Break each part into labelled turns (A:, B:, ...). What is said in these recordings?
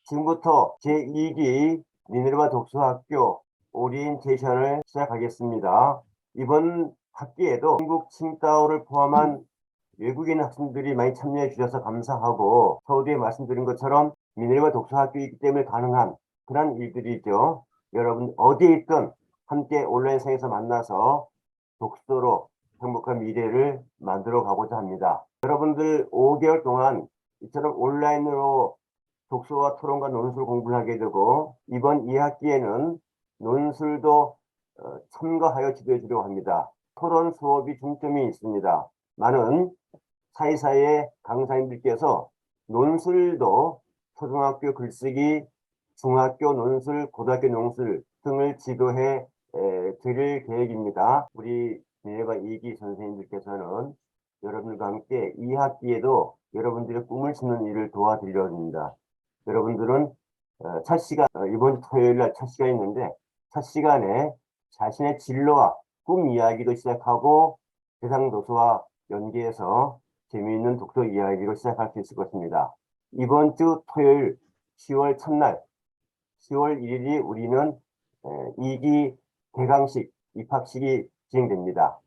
A: 지금부터 제2기 미네르바 독서학교 오리엔테이션을 시작하겠습니다. 이번 학기에도 한국 칭다오를 포함한 외국인 학생들이 많이 참여해 주셔서 감사하고, 서두에 말씀드린 것처럼 미네르바 독서학교이기 때문에 가능한 그런 일들이죠. 여러분 어디에 있든 함께 온라인상에서 만나서 독서로 행복한 미래를 만들어 가고자 합니다. 여러분들 5개월 동안 이처럼 온라인으로 독서와 토론과 논술 공부를 하게 되고, 이번 2학기에는 논술도 첨가하여 지도해 주려고 합니다. 토론 수업이 중점이 있습니다. 많은 사이사이의 강사님들께서 논술도 초등학교 글쓰기, 중학교 논술, 고등학교 논술 등을 지도해 드릴 계획입니다. 우리 미네르바 2기 선생님들께서는 여러분들과 함께 2학기에도 여러분들의 꿈을 짓는 일을 도와드리려 합니다. 여러분들은 첫 시간, 이번 주 토요일 날 첫 시간이 있는데, 첫 시간에 자신의 진로와 꿈 이야기도 시작하고 대상 도서와 연계해서 재미있는 독서 이야기로 시작할 수 있을 것입니다. 이번 주 토요일 10월 첫날 10월 1일이 우리는 2기 개강식, 입학식이 진행됩니다.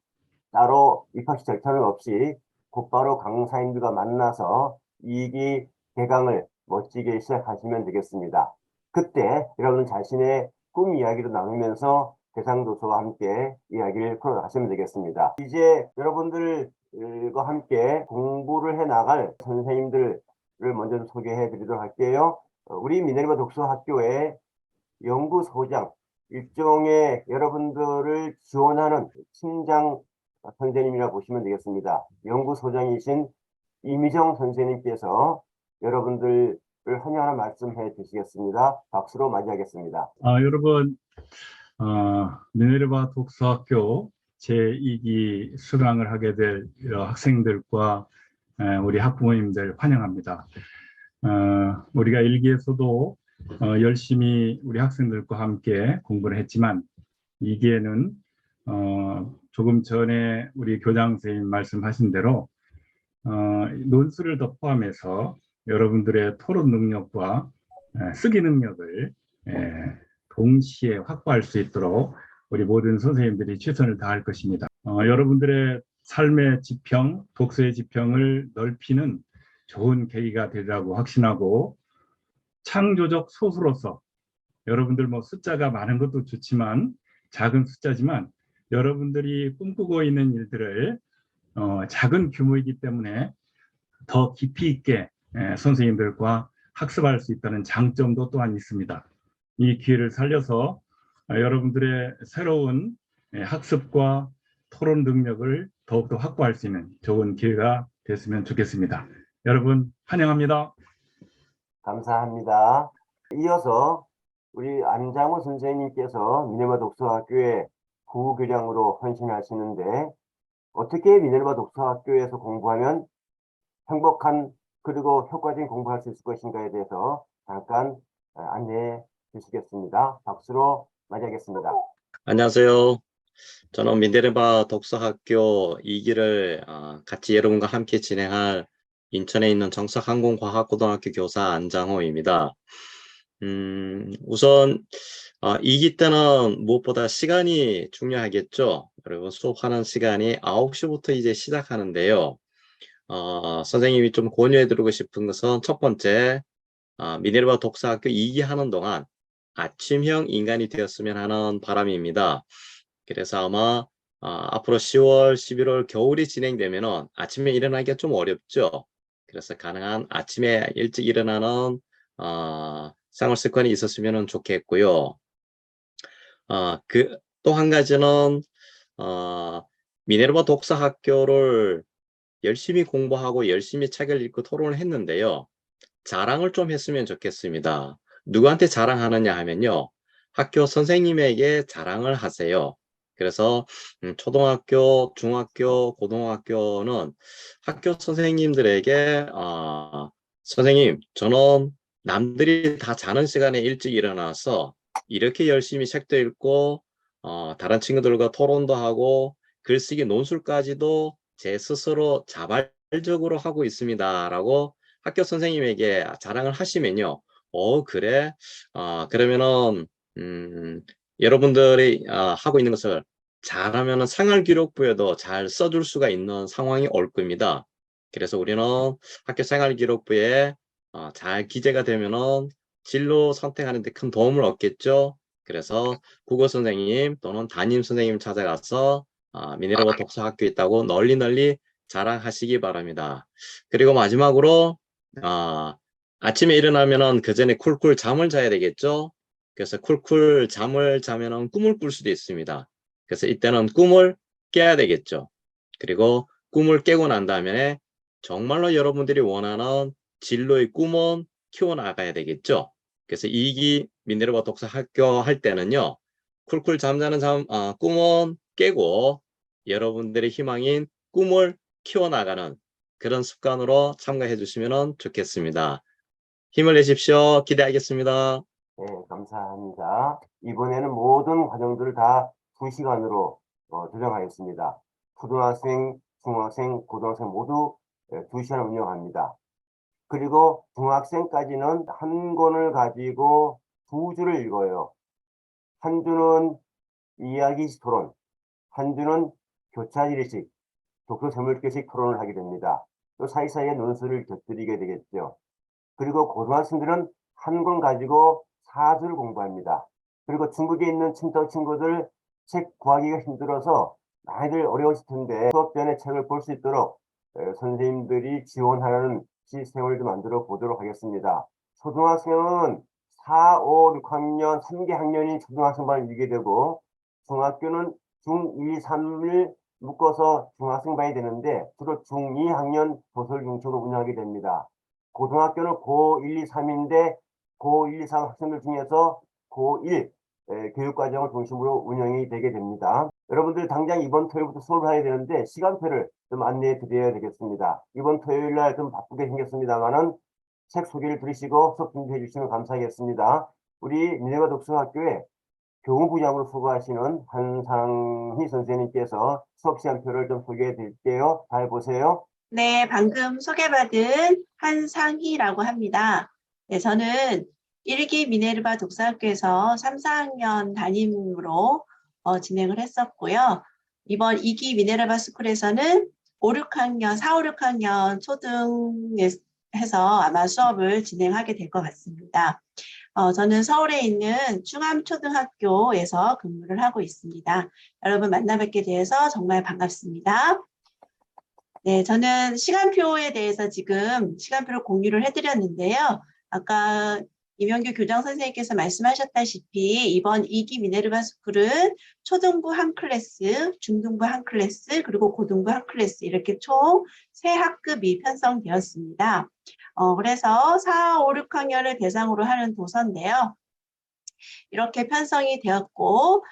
A: 따로 입학식 절차는 없이 곧바로 강사님들과 만나서 2기 개강을 멋지게 시작하시면 되겠습니다. 그때 여러분 자신의 꿈 이야기를 나누면서 대상도서와 함께 이야기를 풀어가시면 되겠습니다. 이제 여러분들과 함께 공부를 해나갈 선생님들을 먼저 소개해 드리도록 할게요. 우리 미네르바 독서학교의 연구소장, 일종의 여러분들을 지원하는 팀장 선생님이라 보시면 되겠습니다. 연구소장이신 이미정 선생님께서 여러분들을 환영하는 말씀해 주시겠습니다. 박수로 맞이하겠습니다.
B: 여러분, 미네르바 독서학교 제2기 수강을 하게 될 학생들과 우리 학부모님들 환영합니다. 우리가 1기에서도 열심히 우리 학생들과 함께 공부를 했지만 2기에는 조금 전에 우리 교장 선생님 말씀하신 대로 논술을 더 포함해서 여러분들의 토론 능력과 쓰기 능력을 동시에 확보할 수 있도록 우리 모든 선생님들이 최선을 다할 것입니다. 여러분들의 삶의 지평, 독서의 지평을 넓히는 좋은 계기가 되리라고 확신하고, 창조적 소수로서 여러분들 숫자가 많은 것도 좋지만, 작은 숫자지만 여러분들이 꿈꾸고 있는 일들을 작은 규모이기 때문에 더 깊이 있게 선생님들과 학습할 수 있다는 장점도 또한 있습니다. 이 기회를 살려서 여러분들의 새로운 학습과 토론 능력을 더욱더 확보할 수 있는 좋은 기회가 됐으면 좋겠습니다. 여러분 환영합니다.
A: 감사합니다. 이어서 우리 안장호 선생님께서 미네르바 독서학교의 부교장으로 헌신하시는데, 어떻게 미네르바 독서학교에서 공부하면 행복한 그리고 효과적인 공부할 수 있을 것인가에 대해서 잠깐 안내해 주시겠습니다. 박수로 맞이하겠습니다.
C: 안녕하세요. 저는 미네르바 독서학교 2기를 같이 여러분과 함께 진행할 인천에 있는 정석항공과학고등학교 교사 안장호입니다. 우선 2기 때는 무엇보다 시간이 중요하겠죠. 그리고 수업하는 시간이 9시부터 이제 시작하는데요. 선생님이 좀 권유해드리고 싶은 것은, 첫 번째, 미네르바 독서학교 2기 하는 동안 아침형 인간이 되었으면 하는 바람입니다. 그래서 아마 앞으로 10월, 11월 겨울이 진행되면 아침에 일어나기가 좀 어렵죠. 그래서 가능한 아침에 일찍 일어나는 생활 습관이 있었으면 좋겠고요. 또 한 가지는 미네르바 독서학교를 열심히 공부하고 열심히 책을 읽고 토론을 했는데요. 자랑을 좀 했으면 좋겠습니다. 누구한테 자랑하느냐 하면요, 학교 선생님에게 자랑을 하세요. 그래서 초등학교, 중학교, 고등학교는 학교 선생님들에게 선생님, 저는 남들이 다 자는 시간에 일찍 일어나서 이렇게 열심히 책도 읽고 다른 친구들과 토론도 하고 글쓰기 논술까지도 제 스스로 자발적으로 하고 있습니다 라고 학교 선생님에게 자랑을 하시면요, 그래? 그러면은, 여러분들이 하고 있는 것을 잘하면은 생활기록부에도 잘 써줄 수가 있는 상황이 올 겁니다. 그래서 우리는 학교 생활기록부에 잘 기재가 되면은 진로 선택하는 데 큰 도움을 얻겠죠. 그래서 국어 선생님 또는 담임 선생님 찾아가서 미네르바 독서학교 있다고 널리 널리 자랑하시기 바랍니다. 그리고 마지막으로 아침에 일어나면은 그 전에 쿨쿨 잠을 자야 되겠죠. 그래서 쿨쿨 잠을 자면은 꿈을 꿀 수도 있습니다. 그래서 이때는 꿈을 깨야 되겠죠. 그리고 꿈을 깨고 난 다음에 정말로 여러분들이 원하는 진로의 꿈은 키워나가야 되겠죠. 그래서 2기 미네르바 독서학교 할 때는요, 쿨쿨 잠자는 꿈은 깨고 여러분들의 희망인 꿈을 키워나가는 그런 습관으로 참가해 주시면 좋겠습니다. 힘을 내십시오. 기대하겠습니다.
A: 네, 감사합니다. 이번에는 모든 과정들을 다 2시간으로 조정하였습니다. 초등학생, 중학생, 고등학생 모두 2시간 운영합니다. 그리고 중학생까지는 한 권을 가지고 2주를 읽어요. 한 주는 이야기 토론, 한 주는 교차지리식, 독서 설문교식 토론을 하게 됩니다. 또 사이사이에 논술을 곁들이게 되겠죠. 그리고 고등학생들은 한 권 가지고 4주를 공부합니다. 그리고 중국에 있는 친척 친구들 책 구하기가 힘들어서 많이들 어려우실 텐데 수업 전에 책을 볼 수 있도록 선생님들이 지원하는 시스템을 좀 만들어 보도록 하겠습니다. 초등학생은 4, 5, 6학년, 3개 학년이 초등학생반을 이루게 되고 중학교는 중 2, 3을 묶어서 중학생반이 되는데 주로 중 2학년 도서를 중심으로 운영하게 됩니다. 고등학교는 고1, 2, 3인데 고1, 2, 3 학생들 중에서 고1 교육과정을 중심으로 운영이 되게 됩니다. 여러분들 당장 이번 토요일부터 수업을 해야 되는데 시간표를 좀 안내해 드려야 되겠습니다. 이번 토요일 날 좀 바쁘게 생겼습니다만은 책 소개를 들으시고 수업 준비해 주시면 감사하겠습니다. 우리 미네르바 독서학교에 교무부장으로 수고하시는 한상희 선생님께서 수업 시간표를 좀 소개해 드릴게요. 잘 보세요.
D: 네, 방금 소개받은 한상희라고 합니다. 네, 저는 1기 미네르바 독서학교에서 3, 4학년 담임으로 진행을 했었고요. 이번 2기 미네르바 스쿨에서는 5, 6학년, 4, 5, 6학년 초등에서 아마 수업을 진행하게 될 것 같습니다. 저는 서울에 있는 충암초등학교에서 근무를 하고 있습니다. 여러분 만나 뵙게 돼서 정말 반갑습니다. 네, 저는 시간표에 대해서 지금 시간표를 공유를 해드렸는데요. 아까 임영규 교장 선생님께서 말씀하셨다시피 이번 2기 미네르바 스쿨은 초등부 한 클래스, 중등부 한 클래스, 그리고 고등부 한 클래스 이렇게 총 3학급이 편성되었습니다. 그래서 4, 5, 6학년을 대상으로 하는 도서인데요. 이렇게 편성이 되었고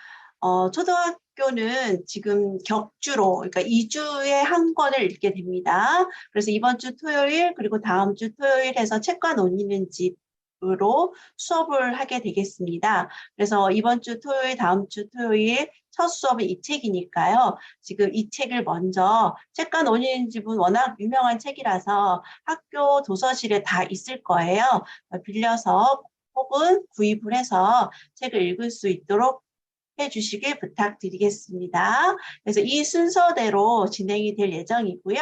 D: 초등학교는 지금 격주로, 그러니까 2주에 한 권을 읽게 됩니다. 그래서 이번 주 토요일 그리고 다음 주 토요일 해서 책과 논의는 집으로 수업을 하게 되겠습니다. 그래서 이번 주 토요일, 다음 주 토요일 첫 수업은 이 책이니까요. 지금 이 책을 먼저 책과 논의는 집은 워낙 유명한 책이라서 학교 도서실에 다 있을 거예요. 빌려서 혹은 구입을 해서 책을 읽을 수 있도록 해주시길 부탁드리겠습니다. 그래서 이 순서대로 진행이 될 예정이고요.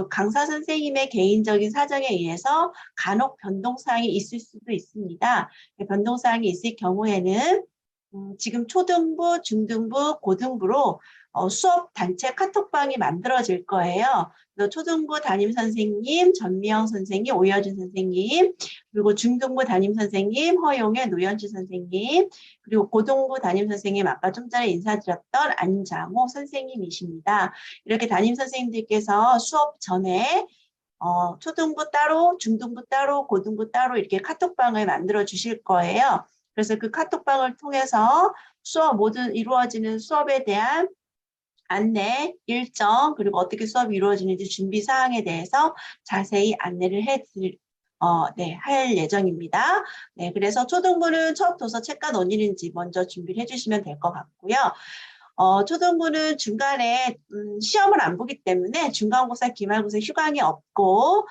D: 강사 선생님의 개인적인 사정에 의해서 간혹 변동사항이 있을 수도 있습니다. 변동사항이 있을 경우에는 지금 초등부, 중등부, 고등부로 수업 단체 카톡방이 만들어질 거예요. 그래서 초등부 담임 선생님, 전미영 선생님, 오여준 선생님, 그리고 중등부 담임 선생님, 허용의 노현주 선생님, 그리고 고등부 담임 선생님, 아까 좀 전에 인사드렸던 안장호 선생님이십니다. 이렇게 담임 선생님들께서 수업 전에 초등부 따로, 중등부 따로, 고등부 따로 이렇게 카톡방을 만들어 주실 거예요. 그래서 그 카톡방을 통해서 모든 이루어지는 수업에 대한 안내, 일정, 그리고 어떻게 수업이 이루어지는지 준비 사항에 대해서 자세히 안내를 할 예정입니다. 네, 그래서 초등부는 첫 도서 책과 논의는 집 먼저 준비를 해주시면 될 것 같고요. 초등부는 중간에 시험을 안 보기 때문에 중간고사, 기말고사 휴강이 없고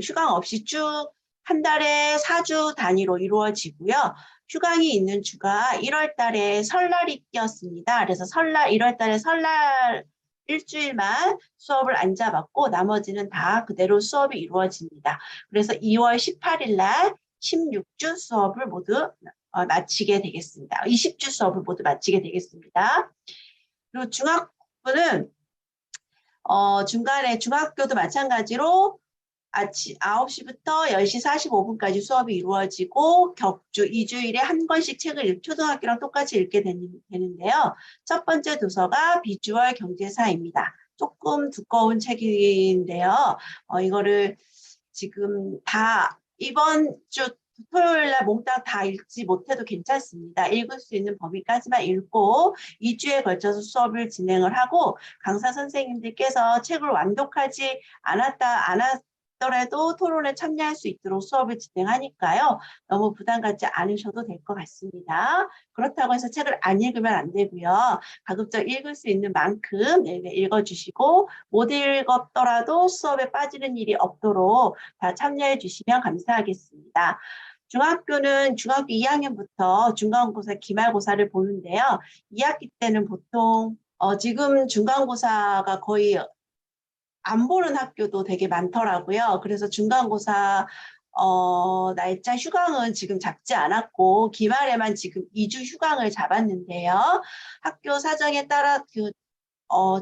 D: 휴강 없이 쭉 한 달에 4주 단위로 이루어지고요. 휴강이 있는 주가 1월 달에 설날이 꼈습니다. 그래서 1월 달에 설날 일주일만 수업을 안 잡았고 나머지는 다 그대로 수업이 이루어집니다. 그래서 2월 18일 날 16주 수업을 모두 마치게 되겠습니다. 20주 수업을 모두 마치게 되겠습니다. 그리고 중학부는 중간에 중학교도 마찬가지로 아침 9시부터 10시 45분까지 수업이 이루어지고 격주 2주일에 한 권씩 책을 초등학교랑 똑같이 읽게 되는데요. 첫 번째 도서가 비주얼 경제사입니다. 조금 두꺼운 책인데요. 이거를 지금 다 이번 주 토요일 날 몽땅 다 읽지 못해도 괜찮습니다. 읽을 수 있는 범위까지만 읽고 2주에 걸쳐서 수업을 진행을 하고 강사 선생님들께서 책을 완독하지 않았더라도 토론에 참여할 수 있도록 수업을 진행하니까요. 너무 부담 갖지 않으셔도 될 것 같습니다. 그렇다고 해서 책을 안 읽으면 안 되고요. 가급적 읽을 수 있는 만큼 읽어주시고 못 읽었더라도 수업에 빠지는 일이 없도록 다 참여해 주시면 감사하겠습니다. 중학교는 중학교 2학년부터 중간고사, 기말고사를 보는데요. 2학기 때는 보통 지금 중간고사가 거의 안 보는 학교도 되게 많더라고요. 그래서 중간고사 날짜 휴강은 지금 잡지 않았고 기말에만 지금 2주 휴강을 잡았는데요. 학교 사정에 따라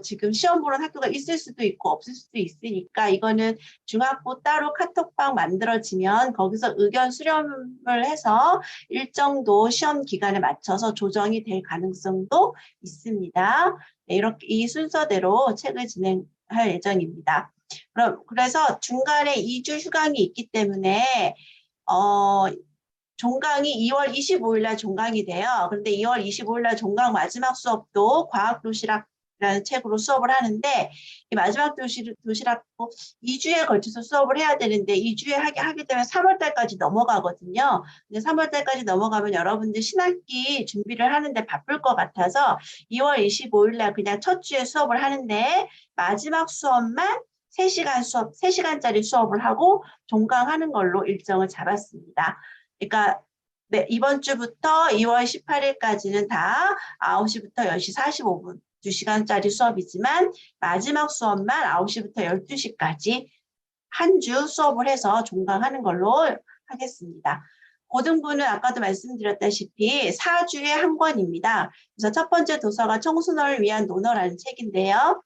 D: 지금 시험 보는 학교가 있을 수도 있고 없을 수도 있으니까 이거는 중학교 따로 카톡방 만들어지면 거기서 의견 수렴을 해서 일정도 시험 기간에 맞춰서 조정이 될 가능성도 있습니다. 네, 이렇게 이 순서대로 책을 진행할 예정입니다. 그래서 중간에 2주 휴강이 있기 때문에 종강이 2월 25일 날 종강이 돼요. 그런데 2월 25일 날 종강 마지막 수업도 과학도시락 라는 책으로 수업을 하는데 이 마지막 도시락도 2주에 걸쳐서 수업을 해야 되는데 2주에 하게 되면 3월 달까지 넘어가거든요. 근데 3월 달까지 넘어가면 여러분들 신학기 준비를 하는데 바쁠 것 같아서 2월 25일 날 그냥 첫 주에 수업을 하는데 마지막 수업만 3시간 수업, 3시간짜리 수업을 하고 종강하는 걸로 일정을 잡았습니다. 그러니까 네, 이번 주부터 2월 18일까지는 다 9시부터 10시 45분 2시간짜리 수업이지만 마지막 수업만 9시부터 12시까지 한 주 수업을 해서 종강하는 걸로 하겠습니다. 고등부는 아까도 말씀드렸다시피 4주에 한 권입니다. 그래서 첫 번째 도서가 청소년을 위한 논어라는 책인데요.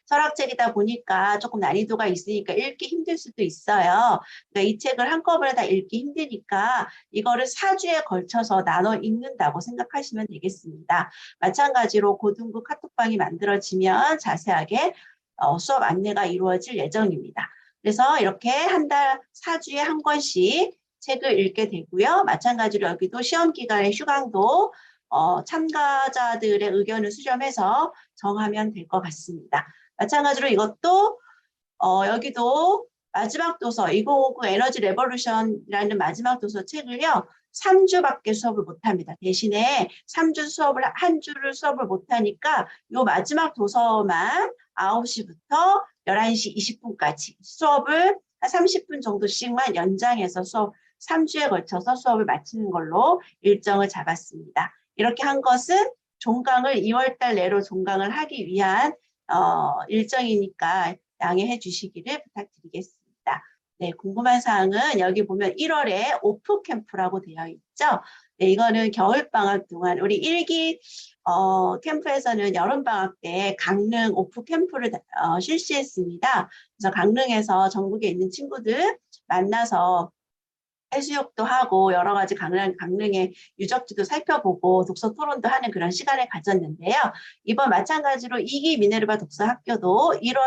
D: 철학책이다 보니까 조금 난이도가 있으니까 읽기 힘들 수도 있어요. 그러니까 이 책을 한꺼번에 다 읽기 힘드니까 이거를 4주에 걸쳐서 나눠 읽는다고 생각하시면 되겠습니다. 마찬가지로 고등부 카톡방이 만들어지면 자세하게 수업 안내가 이루어질 예정입니다. 그래서 이렇게 한 달 4주에 한 권씩 책을 읽게 되고요. 마찬가지로 여기도 시험 기간에 휴강도 참가자들의 의견을 수렴해서 정하면 될 것 같습니다. 마찬가지로 이것도 여기도 마지막 도서 2059 에너지 레볼루션이라는 마지막 도서 책을요. 3주밖에 수업을 못합니다. 대신에 3주 수업을 한 주를 수업을 못하니까 이 마지막 도서만 9시부터 11시 20분까지 수업을 한 30분 정도씩만 연장해서 수업 3주에 걸쳐서 수업을 마치는 걸로 일정을 잡았습니다. 이렇게 한 것은 종강을 2월달 내로 종강을 하기 위한 일정이니까 양해해 주시기를 부탁드리겠습니다. 네, 궁금한 사항은 여기 보면 1월에 오프 캠프라고 되어 있죠. 네, 이거는 겨울방학 동안 우리 1기 캠프에서는 여름방학 때 강릉 오프 캠프를 실시했습니다. 그래서 강릉에서 전국에 있는 친구들 만나서 해수욕도 하고 여러 가지 강릉의 유적지도 살펴보고 독서 토론도 하는 그런 시간을 가졌는데요. 이번 마찬가지로 2기 미네르바 독서학교도 1월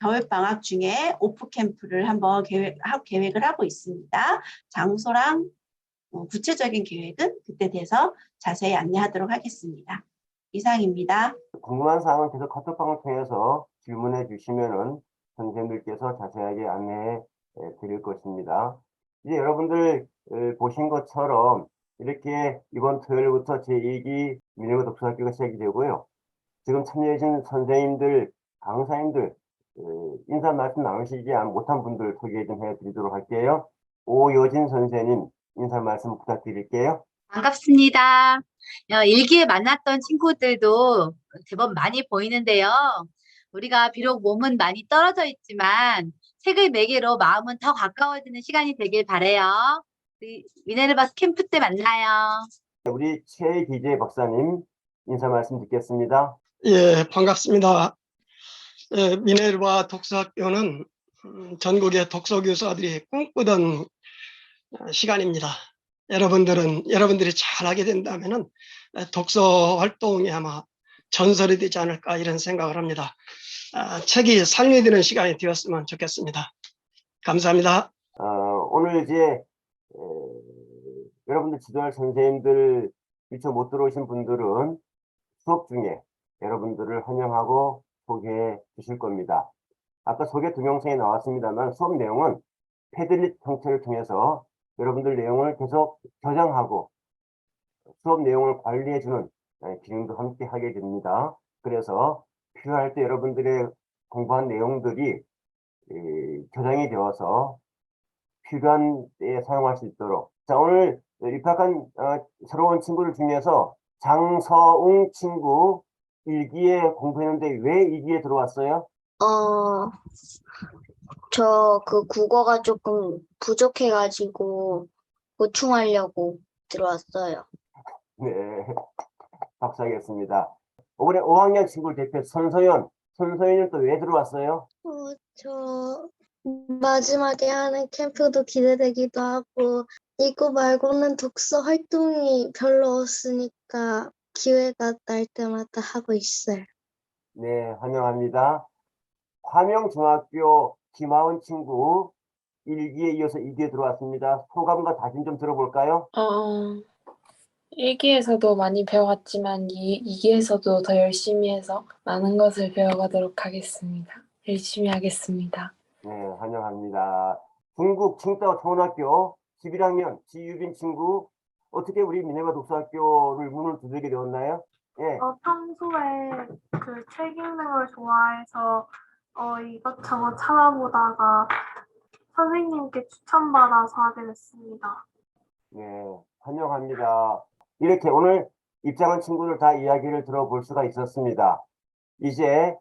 D: 겨울방학 중에 오프캠프를 한번 계획을 하고 있습니다. 장소랑 구체적인 계획은 그때 돼서 자세히 안내하도록 하겠습니다. 이상입니다.
A: 궁금한 사항은 계속 카톡방을 통해서 질문해 주시면은 선생님들께서 자세하게 안내해 드릴 것입니다. 이제 여러분들 보신 것처럼 이렇게 이번 토요일부터 제2기 미네르바 독서학교가 시작이 되고요. 지금 참여해 주신 선생님들, 강사님들 인사 말씀 나누시지 못한 분들 소개 좀 해드리도록 할게요. 오여진 선생님 인사 말씀 부탁드릴게요.
E: 반갑습니다. 일기에 만났던 친구들도 제법 많이 보이는데요. 우리가 비록 몸은 많이 떨어져 있지만 책을 매개로 마음은 더 가까워지는 시간이 되길 바래요. 우리 미네르바 캠프 때 만나요.
A: 우리 최기재 박사님 인사 말씀 듣겠습니다.
F: 예, 반갑습니다. 예, 미네르바 독서학교는 전국의 독서교사들이 꿈꾸던 시간입니다. 여러분들이 잘하게 된다면은 독서 활동이 아마 전설이 되지 않을까 이런 생각을 합니다. 책이 삶이 되는 시간이 되었으면 좋겠습니다. 감사합니다.
A: 오늘 이제 여러분들 지도할 선생님들 미처 못 들어오신 분들은 수업 중에 여러분들을 환영하고 소개해 주실 겁니다. 아까 소개 동영상에 나왔습니다만 수업 내용은 패들릿 형태를 통해서 여러분들 내용을 계속 저장하고 수업 내용을 관리해주는 기능도 함께 하게 됩니다. 그래서 필요할 때 여러분들의 공부한 내용들이 저장이 되어서 필요한 때에 사용할 수 있도록. 자, 오늘 입학한 새로운 친구들 중에서 장서웅 친구 일기에 공부했는데 왜 일기에 들어왔어요?
G: 저 그 국어가 조금 부족해가지고 보충하려고 들어왔어요.
A: 네, 박수하겠습니다. 이번에 5학년 친구를 대표 손서연은 또 왜 들어왔어요?
G: 저 마지막에 하는 캠프도 기대되기도 하고 이거 말고는 독서 활동이 별로 없으니까 기회가 날 때마다 하고 있어요.
A: 네, 환영합니다. 화명중학교 김하은 친구 일기에 이어서 2기에 들어왔습니다. 소감과 다짐 좀 들어볼까요?
H: 일기에서도 많이 배워왔지만 이기에서도 더 열심히 해서 많은 것을 배워가도록 하겠습니다. 열심히 하겠습니다.
A: 네, 환영합니다. 중국 칭다오 초등학교 11학년 지유빈 친구 어떻게 우리 미네르바 독서학교를 문을 두들게 되었나요? 예.
I: 평소에 그 책 읽는 걸 좋아해서 이것저것 찾아보다가 선생님께 추천받아서 하게 됐습니다.
A: 네, 환영합니다. 이렇게 오늘 입장한 친구들 다 이야기를 들어볼 수가 있었습니다. 이제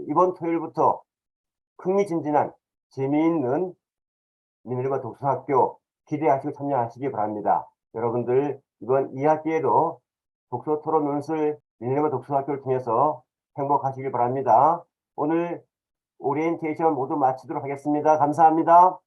A: 이번 토요일부터 흥미진진한 재미있는 미네르바 독서학교 기대하시고 참여하시기 바랍니다. 여러분들 이번 2학기에도 독서 토론 논술 미네르바 독서학교를 통해서 행복하시길 바랍니다. 오늘 오리엔테이션 모두 마치도록 하겠습니다. 감사합니다.